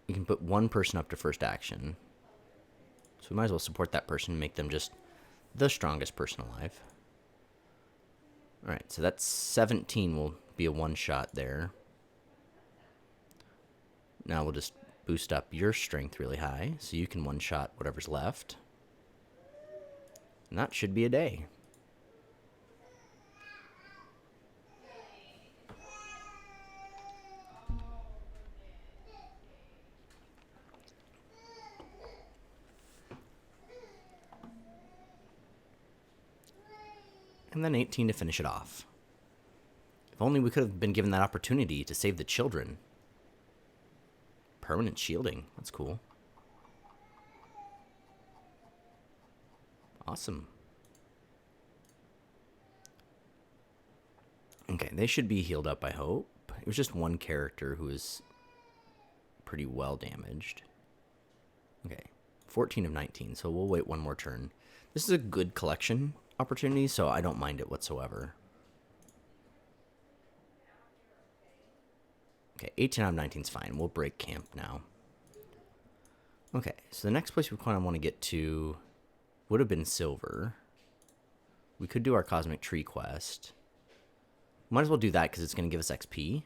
Speaker 1: We can put 1 person up to first action. So we might as well support that person and make them just the strongest person alive. Alright, so that's 17 will be a 1-shot there. Now we'll just boost up your strength really high so you can 1-shot whatever's left. And that should be a day. And then 18 to finish it off. If only we could have been given that opportunity to save the children. Permanent shielding. That's cool. Awesome. Okay, they should be healed up, I hope. It was just 1 character who was pretty well damaged. Okay, 14 of 19, so we'll wait 1 more turn. This is a good collection opportunity, so I don't mind it whatsoever. Okay, 18 out of 19 is fine. We'll break camp now. Okay, so the next place we kind of want to get to would have been silver. We could do our cosmic tree quest. Might as well do that because it's going to give us XP.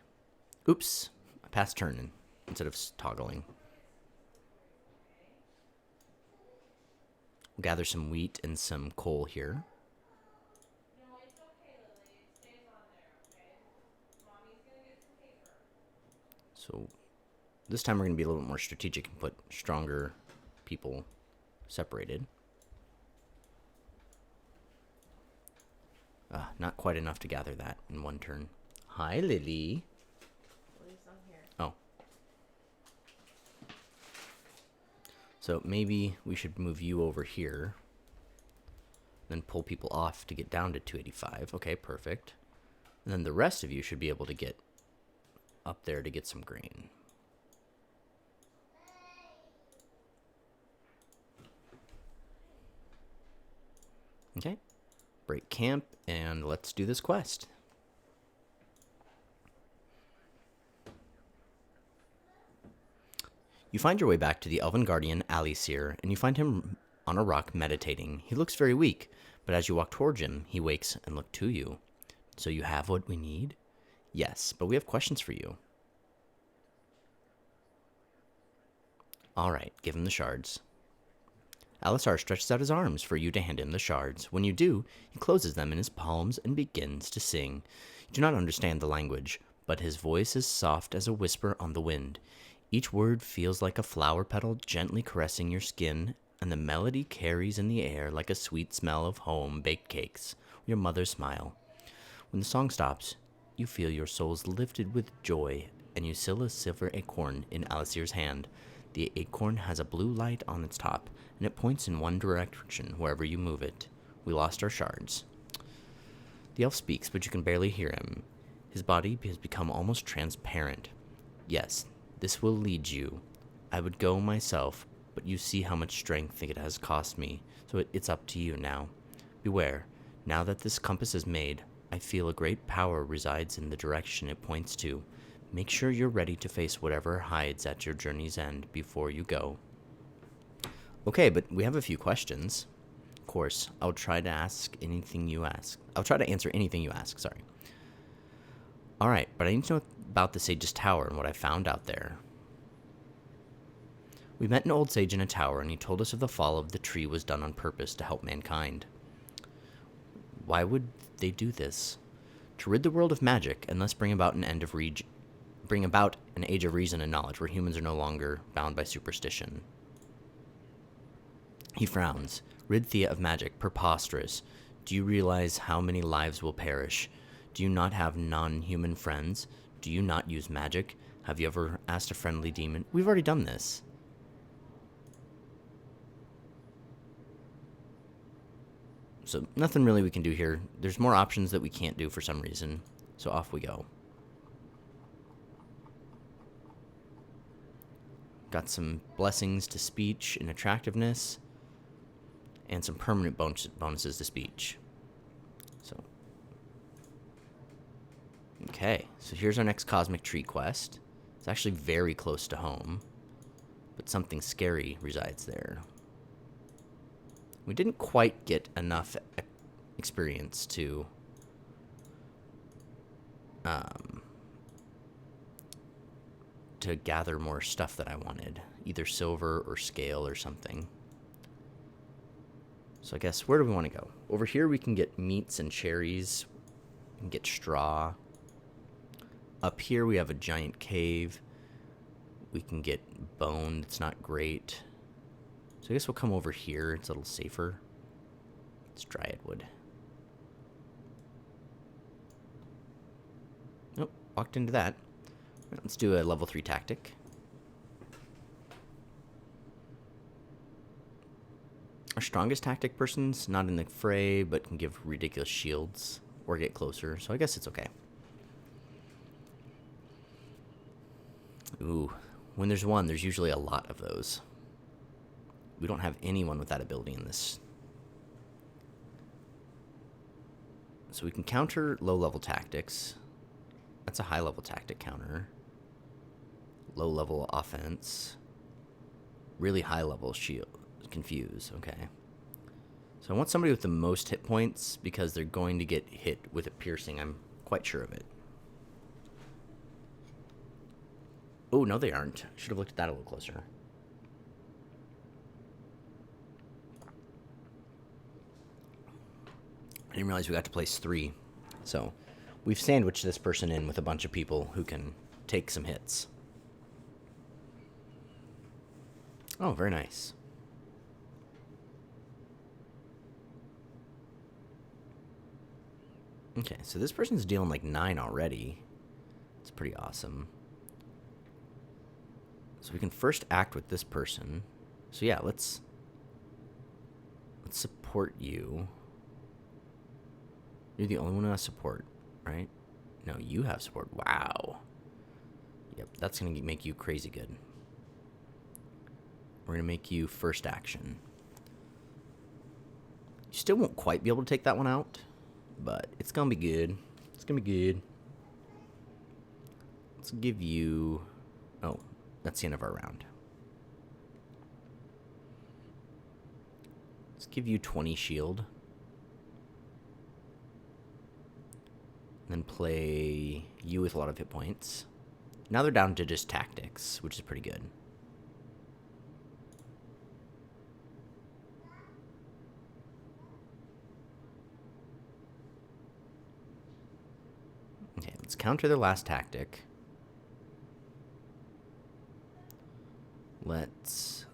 Speaker 1: Oops, I passed turn instead of toggling. We'll gather some wheat and some coal here.
Speaker 2: No, it's okay, Lily. It stays on there, okay? Mommy's gonna get
Speaker 1: So this time we're going to be a little bit more strategic and put stronger people separated. Not quite enough to gather that in one turn. Hi, Lily.
Speaker 2: Lily's not here.
Speaker 1: Oh. So maybe we should move you over here. Then pull people off to get down to 285. Okay, perfect. And then the rest of you should be able to get up there to get some grain. Okay. Break camp, and let's do this quest. You find your way back to the Elven Guardian, Alisir, and you find him on a rock meditating. He looks very weak, but as you walk towards him, he wakes and looks to you. So you have what we need? Yes, but we have questions for you. Alright, give him the shards. Alisar stretches out his arms for you to hand him the shards. When you do, he closes them in his palms and begins to sing. You do not understand the language, but his voice is soft as a whisper on the wind. Each word feels like a flower petal gently caressing your skin, and the melody carries in the air like a sweet smell of home-baked cakes, or your mother's smile. When the song stops, you feel your souls lifted with joy, and you seal a silver acorn in Alisir's hand. The acorn has a blue light on its top, and it points in one direction wherever you move it. We lost our shards. The elf speaks, but you can barely hear him. His body has become almost transparent. Yes, this will lead you. I would go myself, but you see how much strength it has cost me, so it's up to you now. Beware, now that this compass is made, I feel a great power resides in the direction it points to. Make sure you're ready to face whatever hides at your journey's end before you go. Okay, but we have a few questions. Of course, I'll try to answer anything you ask, sorry. Alright, but I need to know about the Sage's Tower and what I found out there. We met an old sage in a tower, and he told us if the fall of the tree was done on purpose to help mankind. Why would they do this? To rid the world of magic, and thus bring about an age of reason and knowledge where humans are no longer bound by superstition. He frowns. Rid Thea of magic. Preposterous. Do you realize how many lives will perish? Do you not have non-human friends? Do you not use magic? Have you ever asked a friendly demon? We've already done this. So nothing really we can do here. There's more options that we can't do for some reason. So off we go. Got some blessings to speech and attractiveness, and some permanent bonuses to speech. So, okay, so here's our next Cosmic Tree quest. It's actually very close to home, but something scary resides there. We didn't quite get enough experience to gather more stuff that I wanted, either silver or scale or something. So I guess, where do we want to go? Over here we can get meats and cherries, we can get straw. Up here we have a giant cave. We can get bone, it's not great. So I guess we'll come over here, it's a little safer. It's dryad wood. Nope, walked into that. Let's do a level 3 tactic. Our strongest tactic person's not in the fray, but can give ridiculous shields or get closer, so I guess it's okay. Ooh, when there's one, there's usually a lot of those. We don't have anyone with that ability in this. So we can counter low-level tactics. That's a high-level tactic counter. Low-level offense. Really high-level shield. Confuse, okay. So I want somebody with the most hit points because they're going to get hit with a piercing. I'm quite sure of it. Oh, no they aren't. Should have looked at that a little closer. I didn't realize we got to place 3. So we've sandwiched this person in with a bunch of people who can take some hits. Oh, very nice. Okay, so this person's dealing like 9 already. It's pretty awesome. So we can first act with this person. So yeah, let's support you. You're the only one who has support, right? No, you have support. Wow. Yep, that's going to make you crazy good. We're going to make you first action. You still won't quite be able to take that one out, but it's going to be good. It's going to be good. Let's give you... Oh, that's the end of our round. Let's give you 20 shield. And then play you with a lot of hit points. Now they're down to just tactics, which is pretty good. Okay, let's counter their last tactic. Let's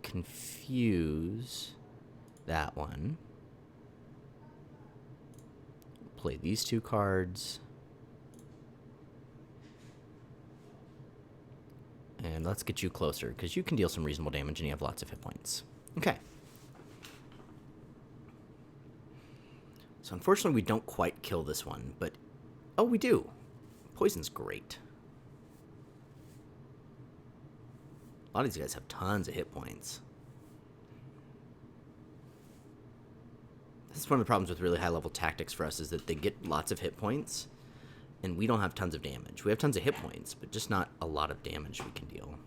Speaker 1: confuse that one. Play these 2 cards. And let's get you closer, because you can deal some reasonable damage and you have lots of hit points. Okay. So unfortunately we don't quite kill this one, but... Oh, we do! Poison's great. A lot of these guys have tons of hit points. This is one of the problems with really high-level tactics for us, is that they get lots of hit points, and we don't have tons of damage. We have tons of hit points, but just not a lot of damage we can deal.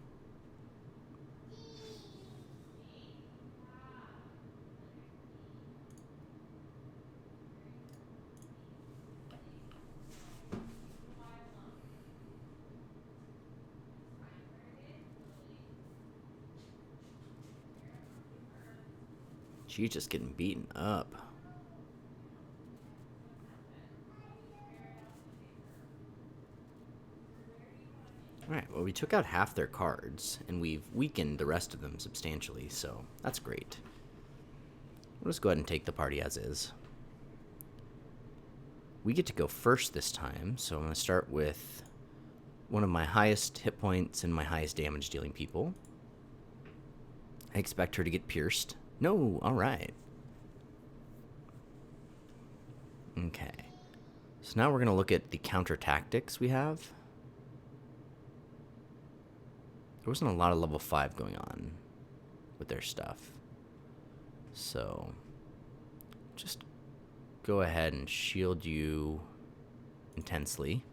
Speaker 1: She's just getting beaten up. Alright, well we took out half their cards, and we've weakened the rest of them substantially, so that's great. We'll just go ahead and take the party as is. We get to go first this time, so I'm going to start with one of my highest hit points and my highest damage dealing people. I expect her to get pierced. No, alright. Okay. So now we're going to look at the counter tactics we have. There wasn't a lot of level 5 going on with their stuff. So, just go ahead and shield you intensely.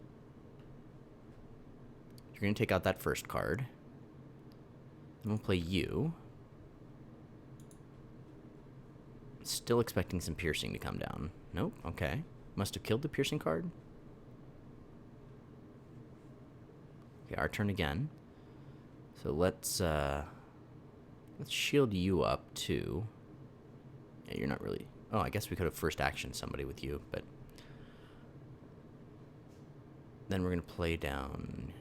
Speaker 1: You're going to take out that first card. Then we'll play you. Still expecting some piercing to come down. Nope, okay. Must have killed the piercing card. Okay, our turn again. So let's shield you up too. Yeah, you're not really... Oh, I guess we could have first action somebody with you, but... Then we're going to play down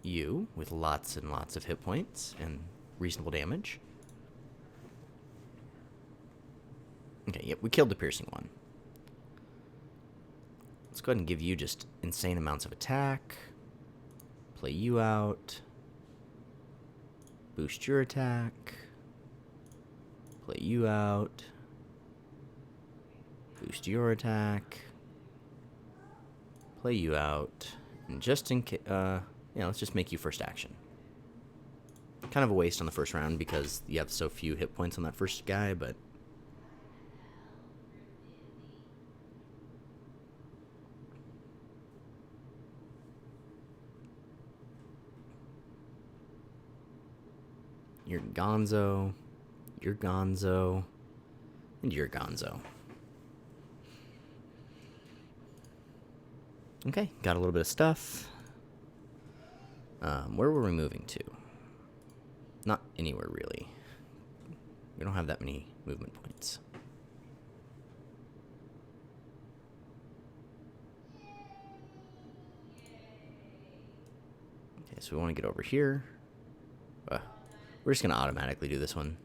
Speaker 1: you with lots and lots of hit points and reasonable damage. Okay, yep, we killed the piercing one. Let's go ahead and give you just insane amounts of attack. Play you out. Boost your attack. Play you out. Boost your attack. Play you out. And just in case, yeah, let's just make you first action. Kind of a waste on the first round because you have so few hit points on that first guy, but... You're Gonzo, you're Gonzo, and you're Gonzo. Okay, got a little bit of stuff. Where were we moving to? Not anywhere, really. We don't have that many movement points. Okay, so we want to get over here. We're just going to automatically do this one.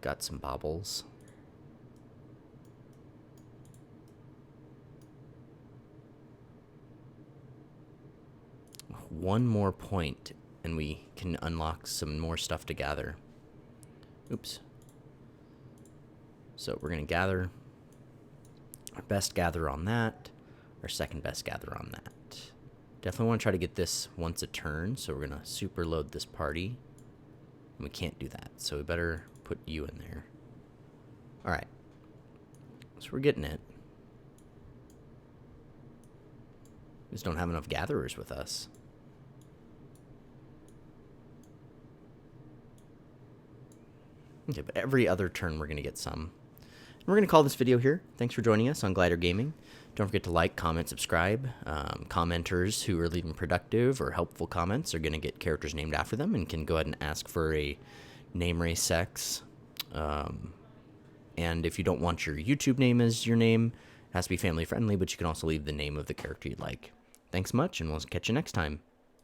Speaker 1: Got some baubles. One more point, and we can unlock some more stuff to gather. Oops. So we're going to gather our best gather on that, our second best gather on that. Definitely want to try to get this once a turn, so we're going to super load this party. And we can't do that, so we better put you in there. Alright. So we're getting it. We just don't have enough gatherers with us. Okay, but every other turn we're going to get some. And we're going to call this video here. Thanks for joining us on Glider Gaming. Don't forget to like, comment, subscribe. Commenters who are leaving productive or helpful comments are going to get characters named after them and can go ahead and ask for a name, race, sex. And if you don't want your YouTube name as your name, it has to be family friendly, but you can also leave the name of the character you'd like. Thanks much, and we'll catch you next time.